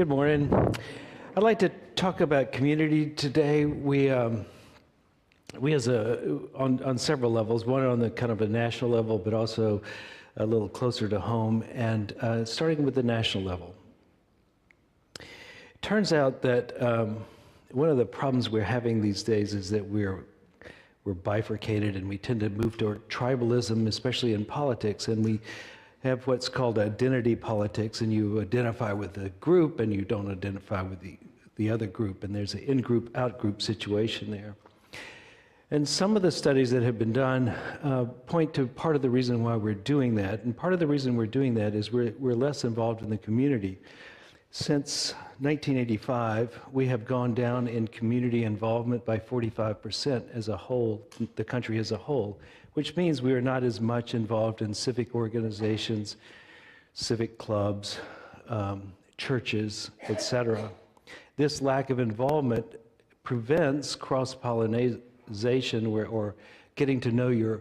Good morning. I'd like to talk about community today. We on several levels, one on the kind of a national level, but also a little closer to home, and starting with the national level. It turns out that one of the problems we're having these days is that we're bifurcated, and we tend to move toward tribalism, especially in politics, and we have what's called identity politics, and you identify with the group and you don't identify with the other group, and there's an in-group, out-group situation there. And some of the studies that have been done point to part of the reason why we're doing that, and part of the reason we're doing that is we're less involved in the community. Since 1985, we have gone down in community involvement by 45% as a whole, the country as a whole, which means we are not as much involved in civic organizations, civic clubs, churches, etc. This lack of involvement prevents cross-pollination or getting to know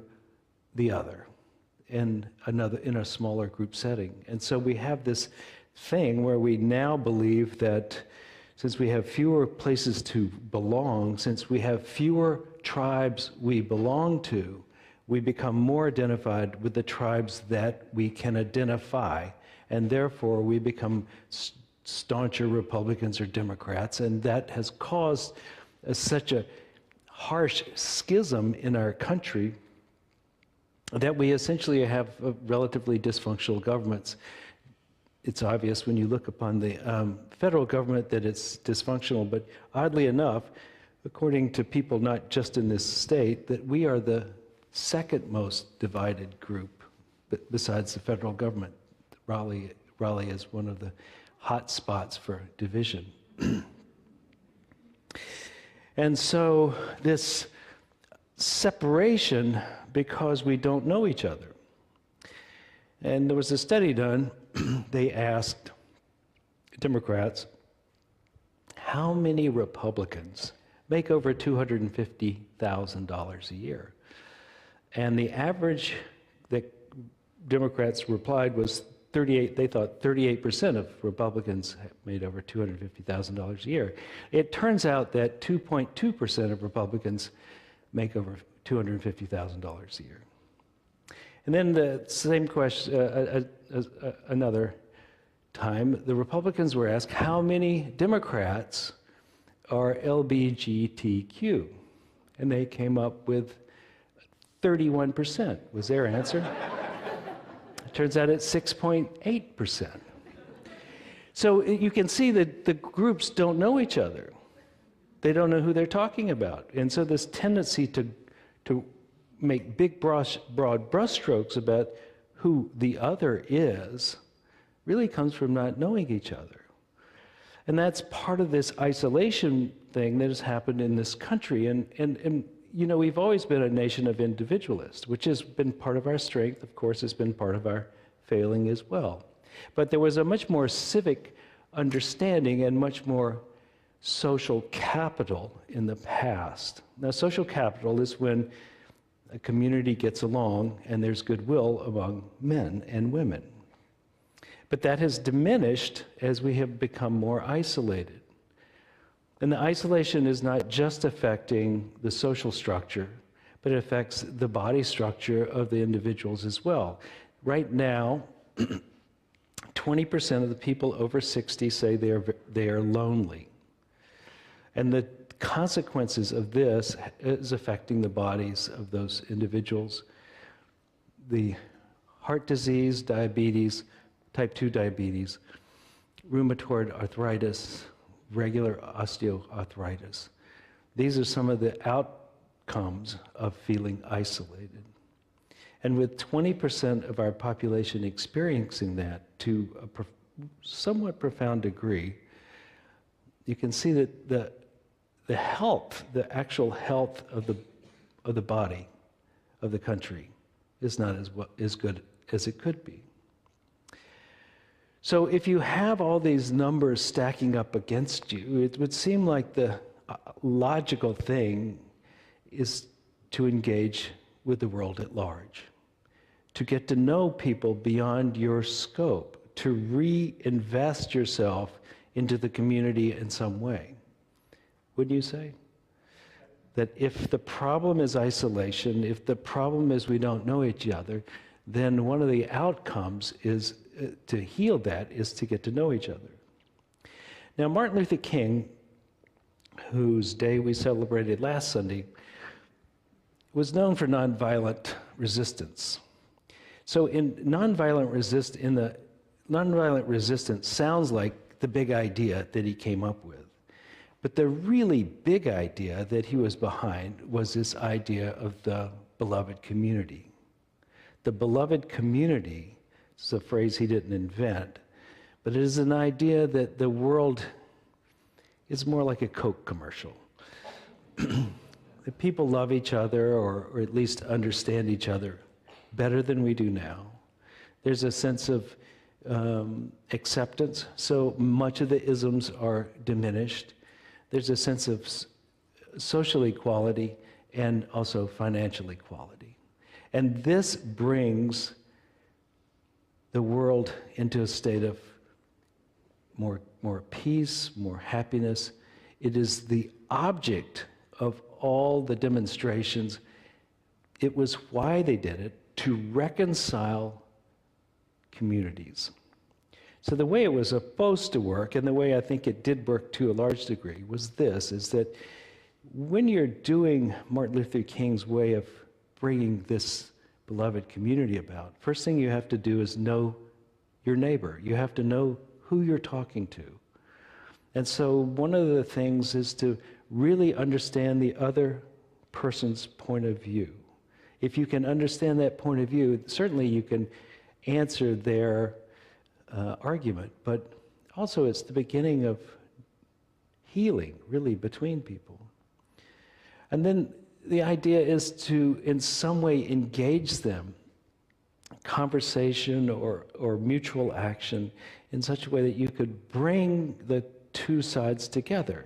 the other in a smaller group setting. And so we have this thing where we now believe that since we have fewer places to belong, since we have fewer tribes we belong to, we become more identified with the tribes that we can identify, and therefore we become stauncher Republicans or Democrats, and that has caused such a harsh schism in our country that we essentially have relatively dysfunctional governments. It's obvious when you look upon the federal government that it's dysfunctional, but oddly enough, according to people not just in this state, that we are the second most divided group besides the federal government. Raleigh is one of the hot spots for division. And so this separation because we don't know each other. And there was a study done. They asked Democrats, how many Republicans make over $250,000 a year? And the average that Democrats replied was 38. They thought 38% of Republicans made over $250,000 a year. It turns out that 2.2% of Republicans make over $250,000 a year. And then the same question, another time, the Republicans were asked, how many Democrats are LGBTQ? And they came up with 31% was their answer. It turns out it's 6.8%. So you can see that the groups don't know each other. They don't know who they're talking about. And so this tendency to make big, broad brushstrokes about who the other is really comes from not knowing each other. And that's part of this isolation thing that has happened in this country. And you know, we've always been a nation of individualists, which has been part of our strength. Of course, it's been part of our failing as well. But there was a much more civic understanding and much more social capital in the past. Now, social capital is when a community gets along and there's goodwill among men and women. But that has diminished as we have become more isolated. And the isolation is not just affecting the social structure, but it affects the body structure of the individuals as well. Right now, 20% of the people over 60 say they are lonely. And the consequences of this is affecting the bodies of those individuals. The heart disease, diabetes, type 2 diabetes, rheumatoid arthritis, regular osteoarthritis. These are some of the outcomes of feeling isolated. And with 20% of our population experiencing that to a somewhat profound degree, you can see that the actual health of the body of the country is not as good as it could be. So if you have all these numbers stacking up against you, it would seem like the logical thing is to engage with the world at large, to get to know people beyond your scope, to reinvest yourself into the community in some way. Wouldn't you say? That if the problem is isolation, if the problem is we don't know each other, then one of the outcomes is to heal that is to get to know each other. Now, Martin Luther King, whose day we celebrated last Sunday, was known for nonviolent resistance. So in the nonviolent resistance sounds like the big idea that he came up with. But the really big idea that he was behind was this idea of the beloved community. The beloved community is a phrase he didn't invent, but it is an idea that the world is more like a Coke commercial. That people love each other, or at least understand each other better than we do now. There's a sense of acceptance, so much of the isms are diminished. There's a sense of social equality and also financial equality. And this brings the world into a state of more peace, more happiness. It is the object of all the demonstrations. It was why they did it, to reconcile communities. So the way it was supposed to work, and the way I think it did work to a large degree, was this, is that when you're doing Martin Luther King's way of bringing this beloved community about, first thing you have to do is know your neighbor. You have to know who you're talking to. And so one of the things is to really understand the other person's point of view. If you can understand that point of view, certainly you can answer their argument, but also it's the beginning of healing, really, between people. And then the idea is to, in some way, engage them, conversation or mutual action, in such a way that you could bring the two sides together.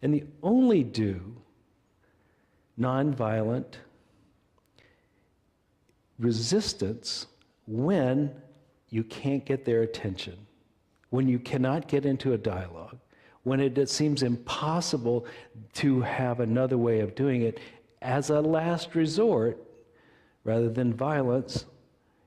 And you only do nonviolent resistance when you can't get their attention, when you cannot get into a dialogue, when it seems impossible to have another way of doing it. As a last resort, rather than violence,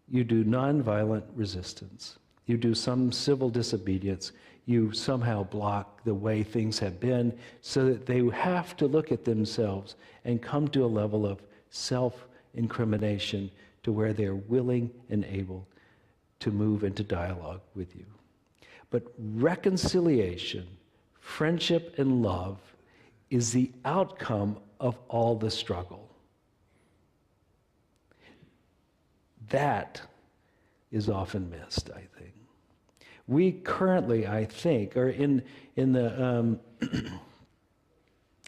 you do nonviolent resistance. You do some civil disobedience. You somehow block the way things have been so that they have to look at themselves and come to a level of self-incrimination to where they're willing and able to move into dialogue with you. But reconciliation, friendship, and love is the outcome of all the struggle. That is often missed, I think. We currently, I think, are in a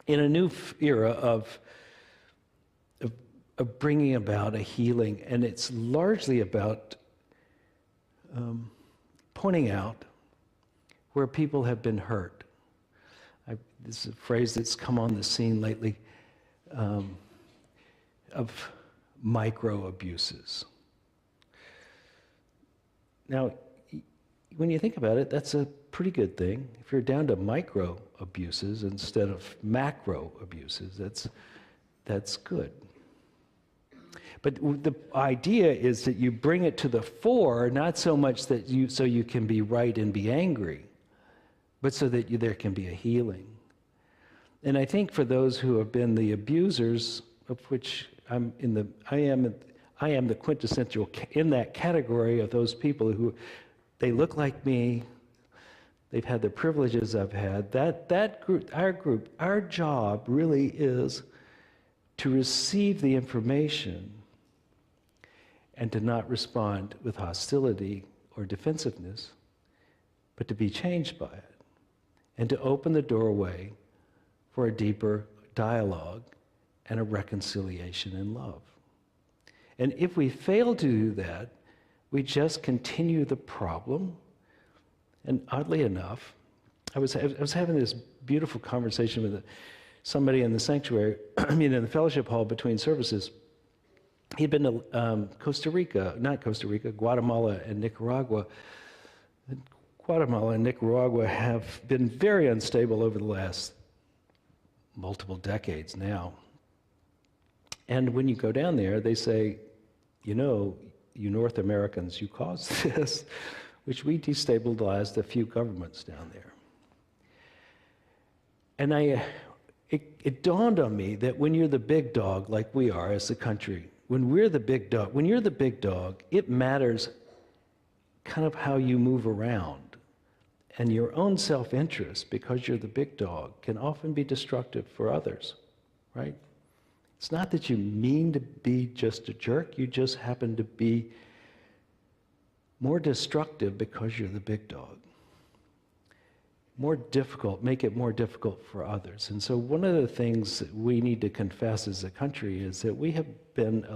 new era of bringing about a healing, and it's largely about pointing out where people have been hurt. This is a phrase that's come on the scene lately, of micro abuses. Now, when you think about it, that's a pretty good thing. If you're down to micro abuses instead of macro abuses, that's good. But the idea is that you bring it to the fore, not so much that so you can be right and be angry, but so that there can be a healing. And I think for those who have been the abusers, of which I am the quintessential in that category of those people who, they look like me, they've had the privileges I've had. That group, our job really is to receive the information and to not respond with hostility or defensiveness, but to be changed by it and to open the doorway for a deeper dialogue and a reconciliation in love. And if we fail to do that, we just continue the problem. And oddly enough, I was having this beautiful conversation with somebody in the sanctuary, in the fellowship hall between services. He'd been to Guatemala and Nicaragua Guatemala and Nicaragua have been very unstable over the last multiple decades now. And when you go down there, they say, you know, you North Americans, you caused this, which we destabilized a few governments down there. And it dawned on me that when you're the big dog, like we are as a country, when you're the big dog, it matters kind of how you move around. And your own self-interest, because you're the big dog, can often be destructive for others, right? It's not that you mean to be just a jerk, you just happen to be more destructive because you're the big dog. Make it more difficult for others. And so one of the things that we need to confess as a country is that we have been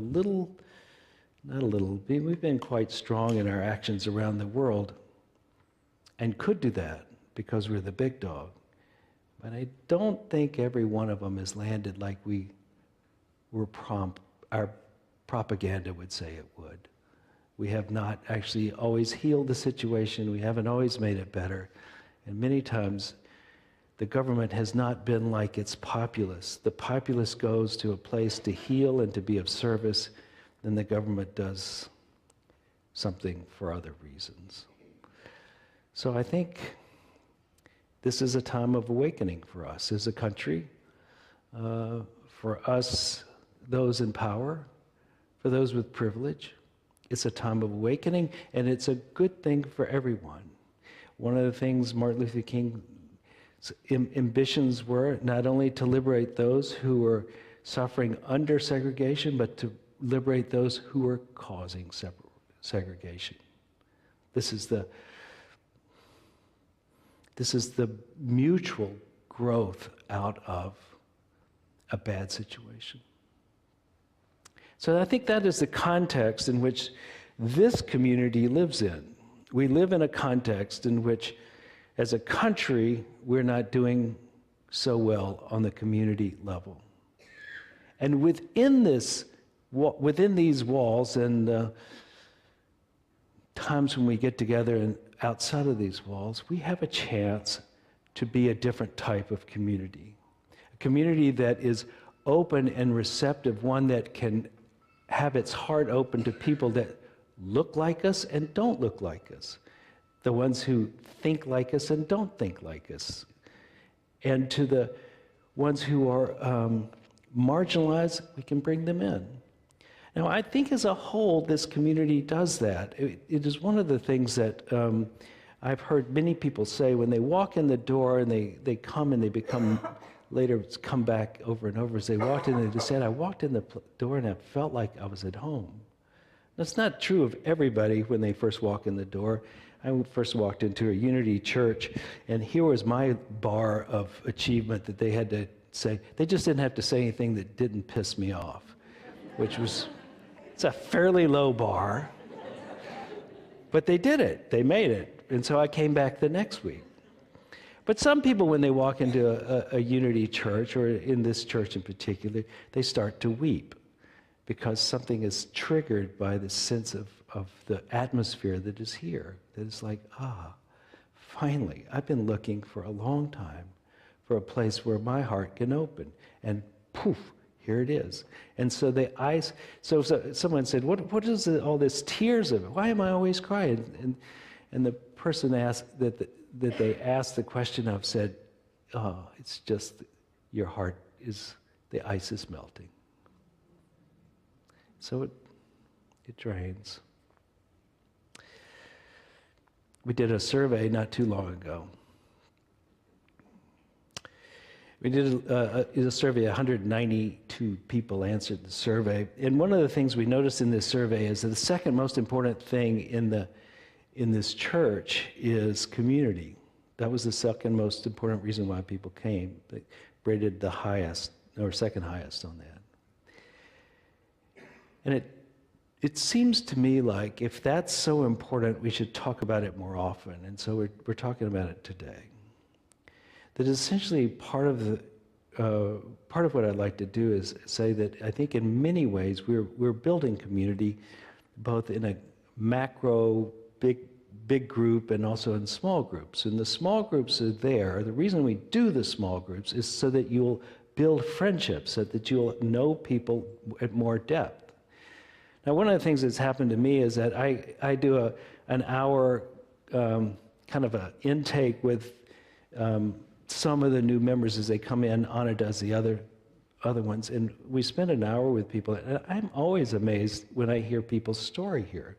we've been quite strong in our actions around the world and could do that because we're the big dog. But I don't think every one of them has landed like our propaganda would say it would. We have not actually always healed the situation. We haven't always made it better. And many times, the government has not been like its populace. The populace goes to a place to heal and to be of service, then the government does something for other reasons. So I think this is a time of awakening for us as a country, for us, those in power, for those with privilege. It's a time of awakening, and it's a good thing for everyone. One of the things Martin Luther King's ambitions were not only to liberate those who were suffering under segregation, but to liberate those who were causing segregation. This is the mutual growth out of a bad situation. So I think that is the context in which this community lives in. We live in a context in which, as a country, we're not doing so well on the community level. And within these walls and times when we get together and outside of these walls, we have a chance to be a different type of community. A community that is open and receptive, one that can have its heart open to people that look like us and don't look like us, the ones who think like us and don't think like us, and to the ones who are marginalized, we can bring them in. Now, I think as a whole, this community does that. It is one of the things that I've heard many people say when they walk in the door and they come and they become, later come back over and over as they walked in, and they said, I walked in the door and I felt like I was at home. That's not true of everybody when they first walk in the door. I first walked into a Unity church, and here was my bar of achievement that they had to say. They just didn't have to say anything that didn't piss me off, which was, it's a fairly low bar. But they did it. They made it. And so I came back the next week. But some people, when they walk into a Unity church, or in this church in particular, they start to weep because something is triggered by the sense of the atmosphere that is here. That is like, finally, I've been looking for a long time for a place where my heart can open. And poof, here it is. And so so someone said, what is all this tears of it? Why am I always crying? And the person asked that they asked the question of said, it's just your heart the ice is melting. So it drains. We did a survey not too long ago. We did a survey, 192 people answered the survey. And one of the things we noticed in this survey is that the second most important thing in this church is community. That was the second most important reason why people came. They rated the highest, or second highest on that. And it seems to me like if that's so important, we should talk about it more often. And so we're talking about it today. That essentially part of what I'd like to do is say that I think in many ways we're building community, both in a macro, big big group and also in small groups. And the small groups are there. The reason we do the small groups is so that you'll build friendships, so that you'll know people at more depth. Now, one of the things that's happened to me is that I do an hour kind of an intake with some of the new members as they come in. Anna does the other ones, and we spend an hour with people. And I'm always amazed when I hear people's story here.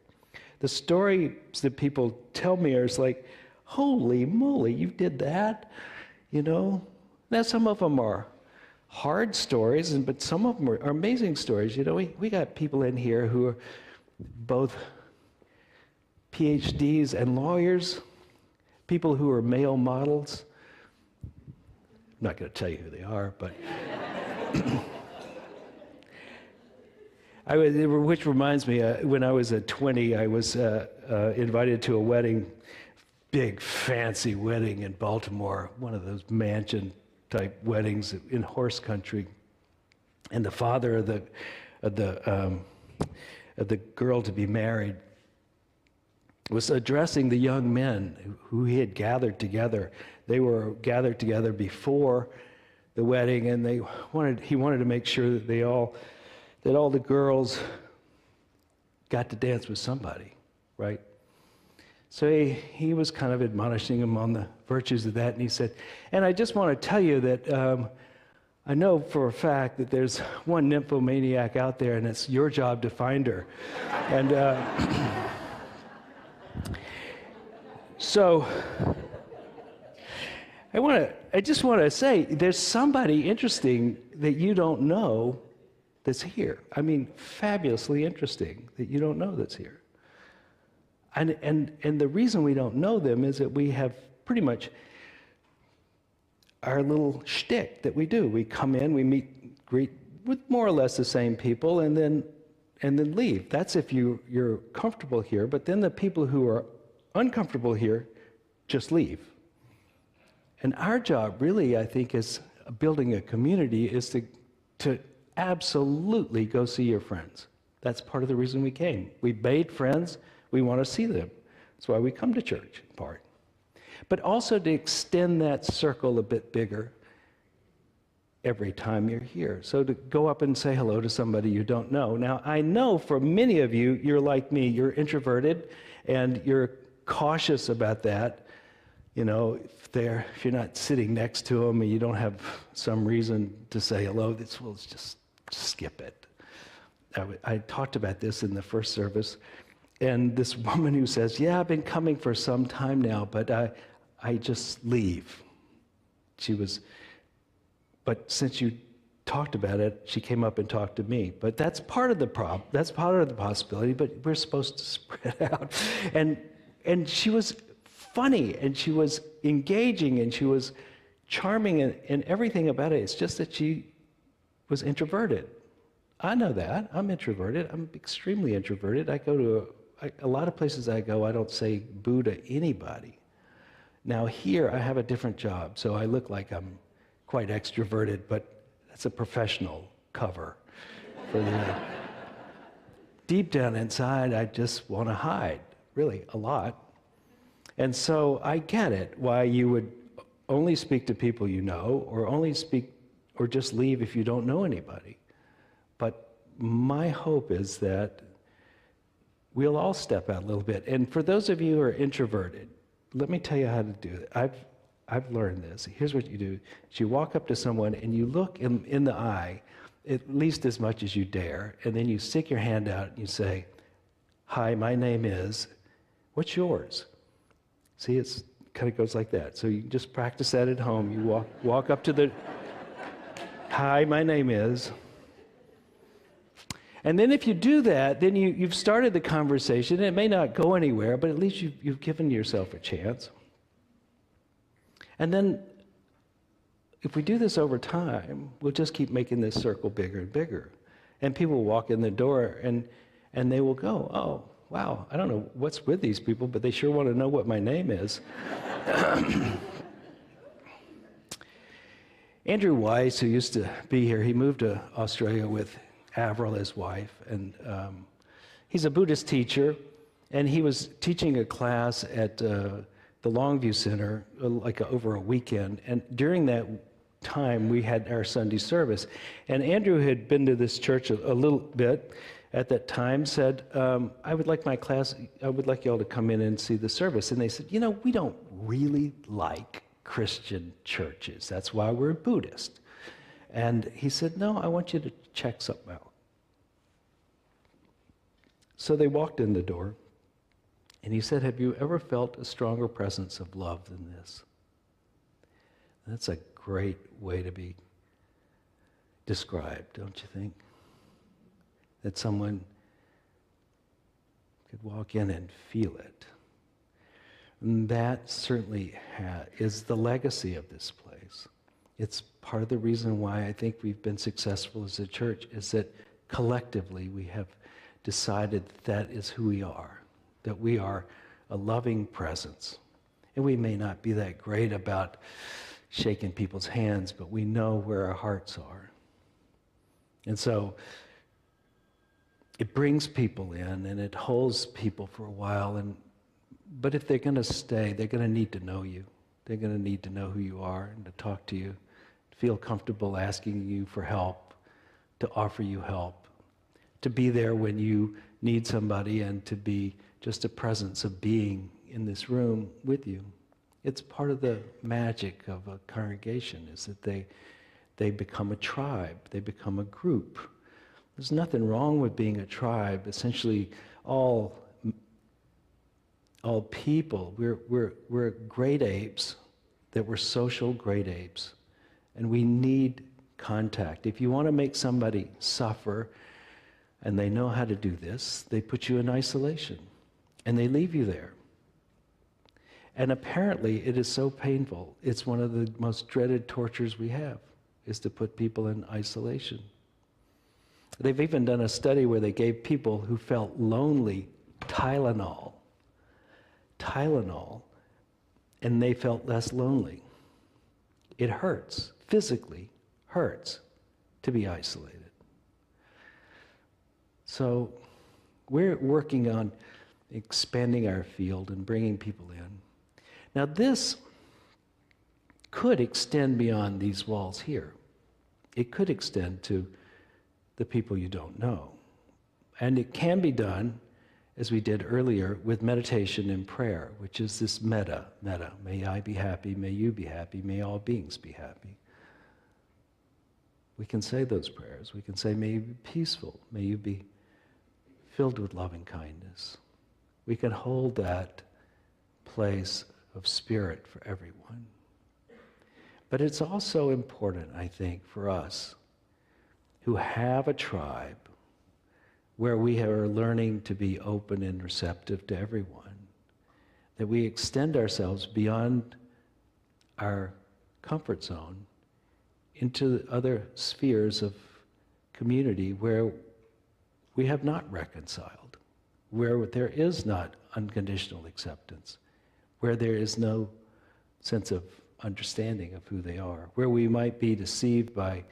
The stories that people tell me are like, holy moly, you did that? You know? Now, some of them are hard stories, but some of them are amazing stories. You know, we got people in here who are both PhDs and lawyers, people who are male models. I'm not going to tell you who they are, but which reminds me, when I was 20, I was invited to a wedding, big fancy wedding in Baltimore, one of those mansion-type weddings in horse country, and the father of the girl to be married was addressing the young men who he had gathered together. They were gathered together before the wedding, and he wanted to make sure that all the girls got to dance with somebody, right? So he was kind of admonishing them on the virtues of that, and he said, and I just want to tell you that I know for a fact that there's one nymphomaniac out there, and it's your job to find her. And so I just want to say, there's somebody interesting that you don't know that's here. I mean, fabulously interesting that you don't know that's here. And the reason we don't know them is that we have pretty much our little shtick that we do. We come in, we meet, greet with more or less the same people, and then leave. That's if you're comfortable here. But then the people who are uncomfortable here just leave. And our job, really, I think, is building a community, is to absolutely go see your friends. That's part of the reason we came. We made friends. We want to see them. That's why we come to church, in part. But also to extend that circle a bit bigger every time you're here. So to go up and say hello to somebody you don't know. Now, I know for many of you, you're like me. You're introverted, and you're cautious about that. You know, if you're not sitting next to them and you don't have some reason to say hello, let's just skip it. I talked about this in the first service, and this woman who says, yeah, I've been coming for some time now, but I just leave. But since you talked about it, she came up and talked to me. But that's part of the problem. That's part of the possibility, but we're supposed to spread out. And she was funny, and she was engaging, and she was charming, and everything about it. It's just that she was introverted. I know that. I'm introverted. I'm extremely introverted. I go to a lot of places I go, I don't say boo to anybody. Now here, I have a different job, so I look like I'm quite extroverted, but that's a professional cover for the... Deep down inside, I just want to hide, really, a lot. And so I get it, why you would only speak to people you know, or just leave if you don't know anybody. But my hope is that we'll all step out a little bit. And for those of you who are introverted, let me tell you how to do it. I've learned this. Here's what you do. Is you walk up to someone and you look in the eye, at least as much as you dare, and then you stick your hand out and you say, hi, my name is, what's yours? See, it's kind of goes like that. So you just practice that at home. You walk up to the, hi, my name is. And then if you do that, then you've started the conversation. It may not go anywhere, but at least you've given yourself a chance. And then if we do this over time, we'll just keep making this circle bigger and bigger. And people will walk in the door and they will go, oh, wow, I don't know what's with these people, but they sure want to know what my name is. Andrew Weiss, who used to be here, he moved to Australia with Avril, his wife, and he's a Buddhist teacher, And he was teaching a class at the Longview Center, over a weekend. And during that time, we had our Sunday service. And Andrew had been to this church a little bit at that time, said, I would like y'all to come in and see the service. And they said, we don't really like Christian churches. That's why we're Buddhist. And he said, no, I want you to check something out. So they walked in the door, and he said, have you ever felt a stronger presence of love than this? And that's a great way to be described, don't you think? That someone could walk in and feel it. And that certainly is the legacy of this place. It's part of the reason why I think we've been successful as a church, is that collectively we have decided that is who we are, that we are a loving presence. And we may not be that great about shaking people's hands, but we know where our hearts are. And so it brings people in and it holds people for a while. But if they're going to stay, they're going to need to know you. They're going to need to know who you are and to talk to you, feel comfortable asking you for help, to offer you help, to be there when you need somebody, and to be just a presence of being in this room with you. It's part of the magic of a congregation, is that they become a tribe, they become a group. There's nothing wrong with being a tribe. Essentially, all people, we're great apes, that we're social great apes, and we need contact. If you want to make somebody suffer, and they know how to do this, they put you in isolation, and they leave you there. And apparently, it is so painful. It's one of the most dreaded tortures we have, is to put people in isolation. They've even done a study where they gave people who felt lonely Tylenol, and they felt less lonely. It hurts, physically hurts, to be isolated. So we're working on expanding our field and bringing people in. Now this could extend beyond these walls here. It could extend to the people you don't know. And it can be done, as we did earlier, with meditation and prayer, which is this metta. May I be happy, may you be happy, may all beings be happy. We can say those prayers. We can say, may you be peaceful, may you be filled with loving kindness. We can hold that place of spirit for everyone. But it's also important, I think, for us who have a tribe where we are learning to be open and receptive to everyone, that we extend ourselves beyond our comfort zone into other spheres of community where we have not reconciled, where there is not unconditional acceptance, where there is no sense of understanding of who they are, where we might be deceived by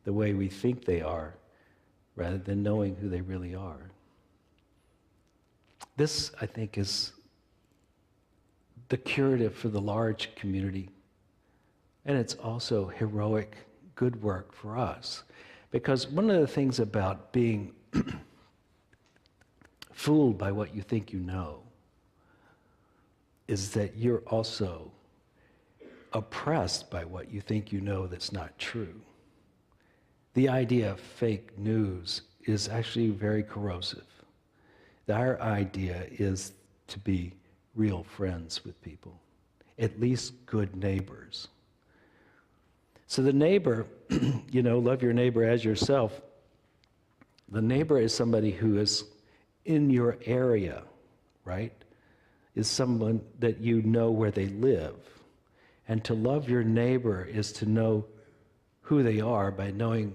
the way we think they are rather than knowing who they really are. This, I think, is the curative for the large community, and it's also heroic good work for us. Because one of the things about being fooled by what you think you know is that you're also oppressed by what you think you know that's not true. The idea of fake news is actually very corrosive. Our idea is to be real friends with people, at least good neighbors. So the neighbor, love your neighbor as yourself. The neighbor is somebody who is in your area, right? Is someone that you know where they live. And to love your neighbor is to know who they are by knowing,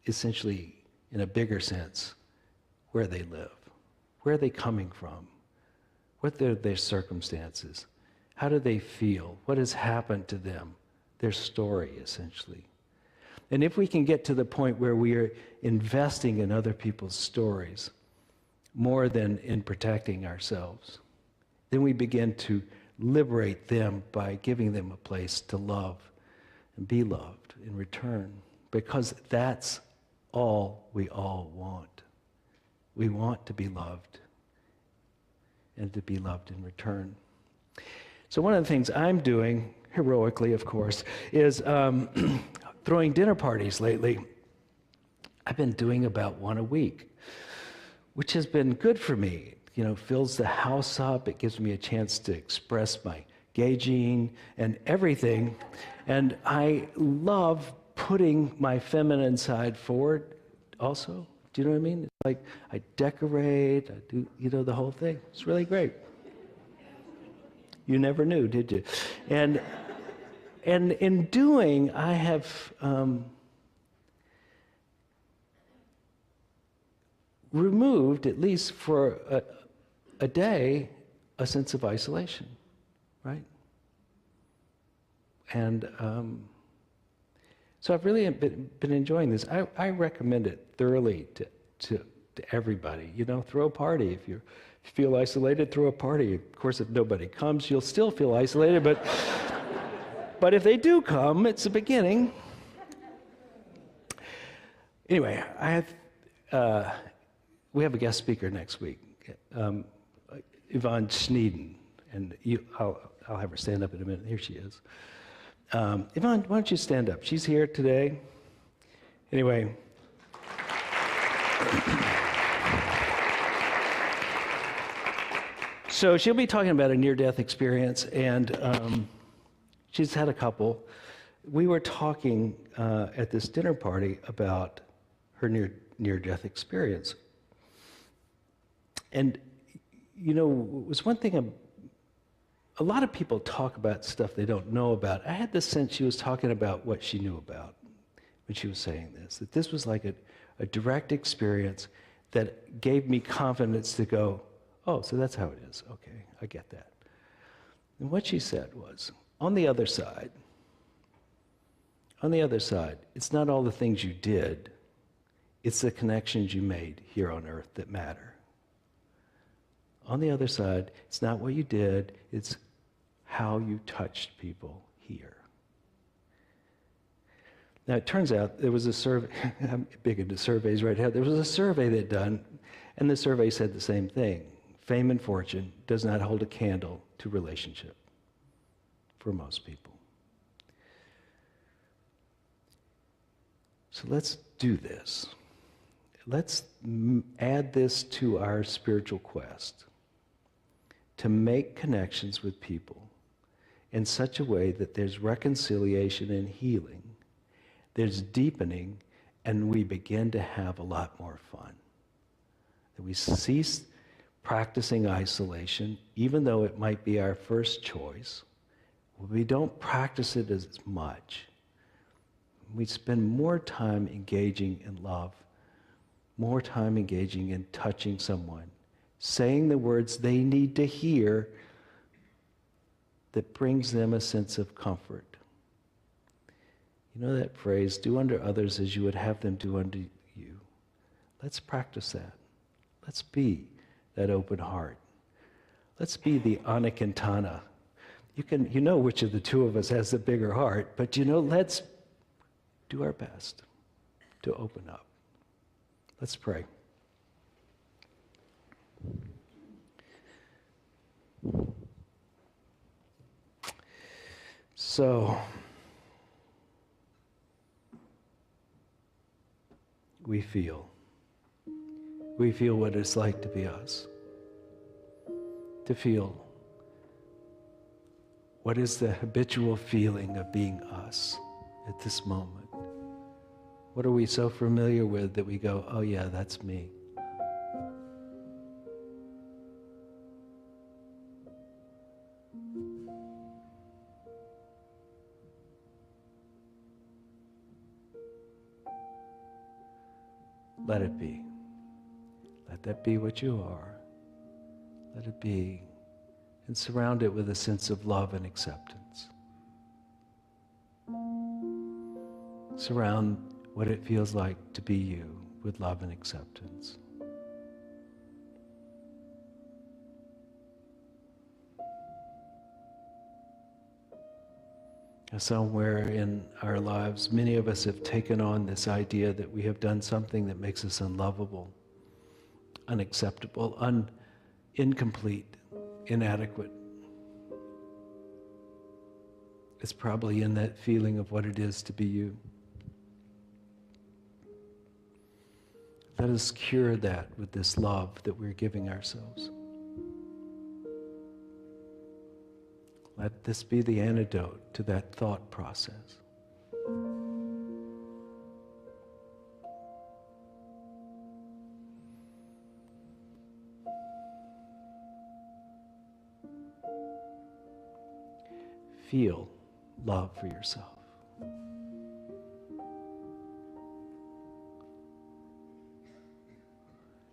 essentially, in a bigger sense, where they live. Where are they coming from? What are their circumstances? How do they feel? What has happened to them? Their story, essentially. And if we can get to the point where we are investing in other people's stories, more than in protecting ourselves. Then we begin to liberate them by giving them a place to love and be loved in return, because that's all we all want. We want to be loved and to be loved in return. So one of the things I'm doing, heroically of course, is throwing dinner parties lately. I've been doing about one a week, which has been good for me. You know, fills the house up. It gives me a chance to express my gauging and everything. And I love putting my feminine side forward also. Do you know what I mean? It's like I decorate, I do, you know, the whole thing. It's really great. You never knew, did you? And in doing, I have removed, at least for a day, a sense of isolation, right? And so I've really been enjoying this. I recommend it thoroughly to everybody. You know, throw a party. If you feel isolated, throw a party. Of course, if nobody comes, you'll still feel isolated, but if they do come, it's a beginning. Anyway, we have a guest speaker next week, Yvonne Schneeden, and I'll have her stand up in a minute. Here she is. Yvonne, why don't you stand up? She's here today. Anyway. So she'll be talking about a near-death experience, and she's had a couple. We were talking at this dinner party about her near-death experience. And, you know, it was one thing, a lot of people talk about stuff they don't know about. I had the sense she was talking about what she knew about when she was saying this, that this was like a direct experience that gave me confidence to go, oh, so that's how it is. Okay, I get that. And what she said was, on the other side, it's not all the things you did, it's the connections you made here on earth that matter. On the other side, it's not what you did, it's how you touched people here. Now, it turns out there was a survey, I'm big into surveys right now, there was a survey that done, and the survey said the same thing. Fame and fortune does not hold a candle to relationship for most people. So let's do this. Let's add this to our spiritual quest to make connections with people in such a way that there's reconciliation and healing, there's deepening, and we begin to have a lot more fun. That we cease practicing isolation, even though it might be our first choice. We don't practice it as much. We spend more time engaging in love, more time engaging in touching someone, saying the words they need to hear that brings them a sense of comfort. You know that phrase, do unto others as you would have them do unto you. Let's practice that. Let's be that open heart. Let's be the Anakintana. You know which of the two of us has the bigger heart, but you know, let's do our best to open up. Let's pray. So, we feel what it's like to be us, to feel what is the habitual feeling of being us at this moment. What are we so familiar with that we go, oh yeah, that's me. Let it be. Let that be what you are. Let it be. And surround it with a sense of love and acceptance. Surround what it feels like to be you with love and acceptance. Somewhere in our lives, many of us have taken on this idea that we have done something that makes us unlovable, unacceptable, incomplete, inadequate. It's probably in that feeling of what it is to be you. Let us cure that with this love that we're giving ourselves. Let this be the antidote to that thought process. Feel love for yourself.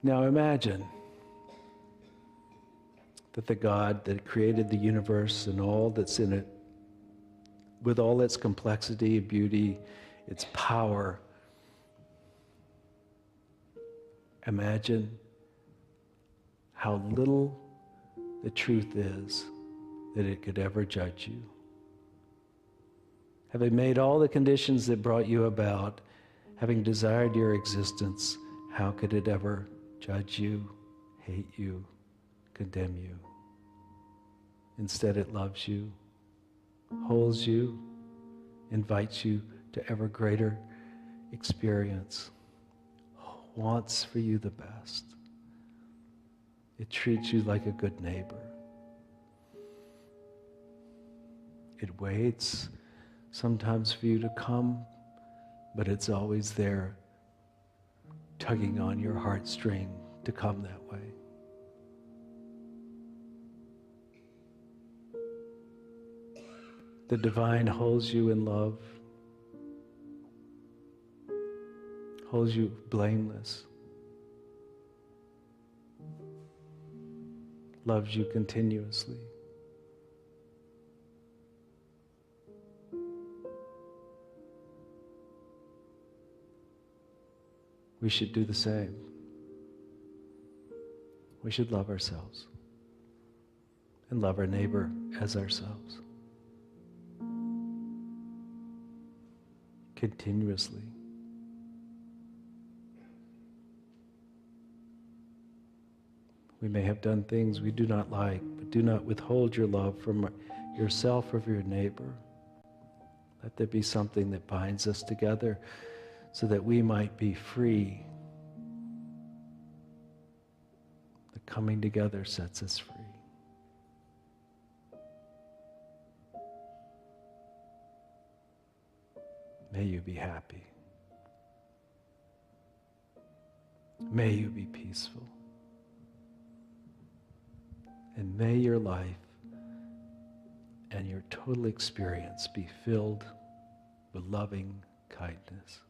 Now imagine that the God that created the universe and all that's in it, with all its complexity, beauty, its power, imagine how little the truth is that it could ever judge you. Having made all the conditions that brought you about, having desired your existence, how could it ever judge you, hate you, condemn you? Instead, it loves you, holds you, invites you to ever greater experience, wants for you the best. It treats you like a good neighbor. It waits sometimes for you to come, but it's always there, tugging on your heartstring to come that way. The divine holds you in love, holds you blameless, loves you continuously. We should do the same. We should love ourselves and love our neighbor as ourselves. Continuously. We may have done things we do not like, but do not withhold your love from yourself or your neighbor. Let there be something that binds us together so that we might be free. The coming together sets us free. May you be happy. May you be peaceful. And may your life and your total experience be filled with loving kindness.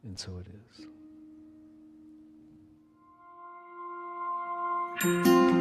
And so it is.